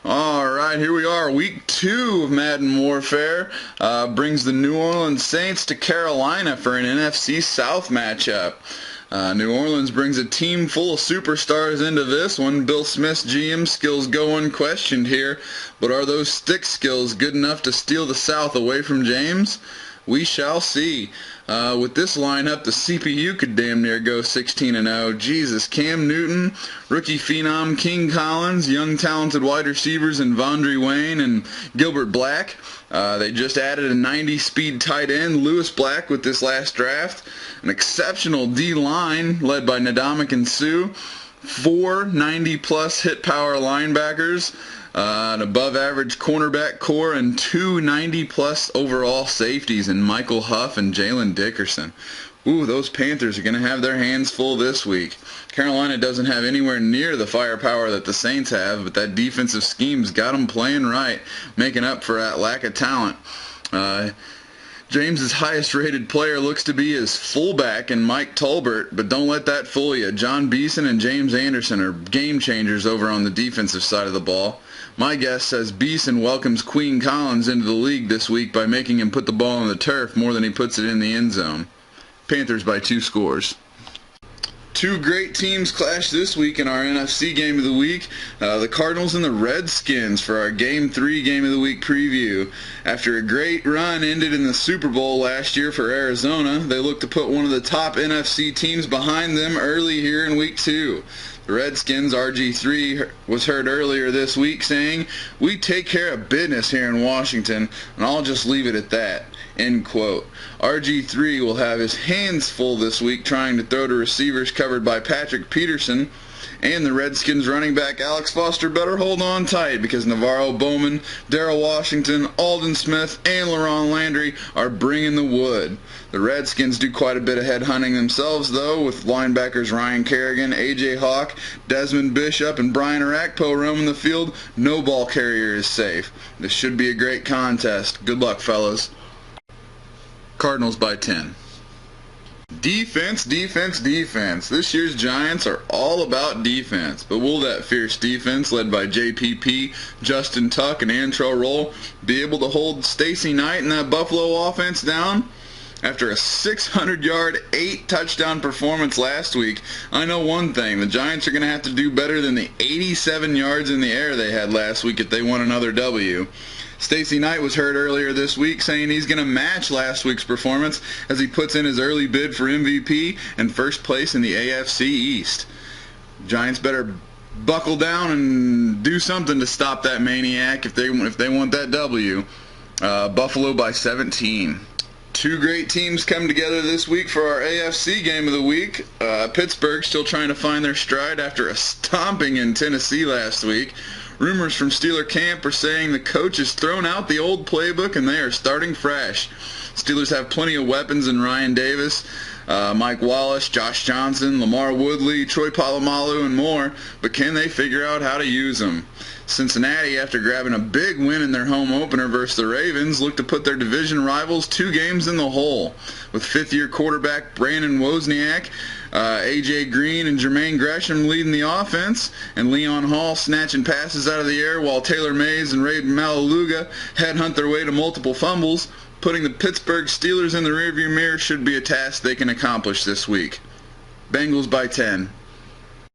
Alright, here we are, week 2 of Madden Warfare. Brings the New Orleans Saints to Carolina for an NFC South matchup. New Orleans brings a team full of superstars into this one. Bill Smith's GM skills go unquestioned here, but are those stick skills good enough to steal the South away from James? We shall see. With this lineup, the CPU could damn near go 16-0. Jesus, Cam Newton, rookie phenom King Collins, young talented wide receivers in Vondre Wayne and Gilbert Black. They just added a 90-speed tight end, Lewis Black, with this last draft. An exceptional D-line led by Ndamukong Suh. 4 90-plus hit power linebackers. An above-average cornerback core, and 2 90-plus overall safeties in Michael Huff and Jalen Dickerson. Ooh, those Panthers are going to have their hands full this week. Carolina doesn't have anywhere near the firepower that the Saints have, but that defensive scheme's got them playing right, making up for that lack of talent. James's highest-rated player looks to be his fullback in Mike Tolbert, but don't let that fool you. John Beeson and James Anderson are game-changers over on the defensive side of the ball. My guess says Beeson welcomes Queen Collins into the league this week by making him put the ball on the turf more than he puts it in the end zone. Panthers by 2 scores. Two great teams clash this week in our NFC Game of the Week. The Cardinals and the Redskins for our Game 3 Game of the Week preview. After a great run ended in the Super Bowl last year for Arizona, they look to put one of the top NFC teams behind them early here in Week 2. The Redskins' RG3 was heard earlier this week saying, "We take care of business here in Washington, and I'll just leave it at that." End quote. RG3 will have his hands full this week trying to throw to receivers covered by Patrick Peterson, and the Redskins running back Alex Foster better hold on tight because Navarro Bowman, Darrell Washington, Aldon Smith, and LaRon Landry are bringing the wood. The Redskins do quite a bit of headhunting themselves, though, with linebackers Ryan Kerrigan, A.J. Hawk, Desmond Bishop, and Brian Arakpo roaming the field. No ball carrier is safe. This should be a great contest. Good luck, fellas. Cardinals by 10. Defense, defense, defense. This year's Giants are all about defense, but will that fierce defense led by JPP, Justin Tuck, and Antrell Roll be able to hold Stacy Knight and that Buffalo offense down? After a 600-yard, 8-touchdown performance last week, I know one thing: the Giants are going to have to do better than the 87 yards in the air they had last week if they want another W. Stacy Knight was heard earlier this week saying he's going to match last week's performance as he puts in his early bid for MVP and first place in the AFC East. Giants better buckle down and do something to stop that maniac if they want that W. Buffalo by 17. Two great teams come together this week for our AFC Game of the Week. Pittsburgh still trying to find their stride after a stomping in Tennessee last week. Rumors from Steeler camp are saying the coach has thrown out the old playbook and they are starting fresh. Steelers have plenty of weapons in Ryan Davis, Mike Wallace, Josh Johnson, Lamar Woodley, Troy Polamalu, and more, but can they figure out how to use them? Cincinnati, after grabbing a big win in their home opener versus the Ravens, look to put their division rivals 2 games in the hole. With fifth-year quarterback Brandon Wozniak, A.J. Green, and Jermaine Gresham leading the offense, and Leon Hall snatching passes out of the air while Taylor Mays and Ray Malaluga headhunt their way to multiple fumbles, putting the Pittsburgh Steelers in the rearview mirror should be a task they can accomplish this week. Bengals by 10.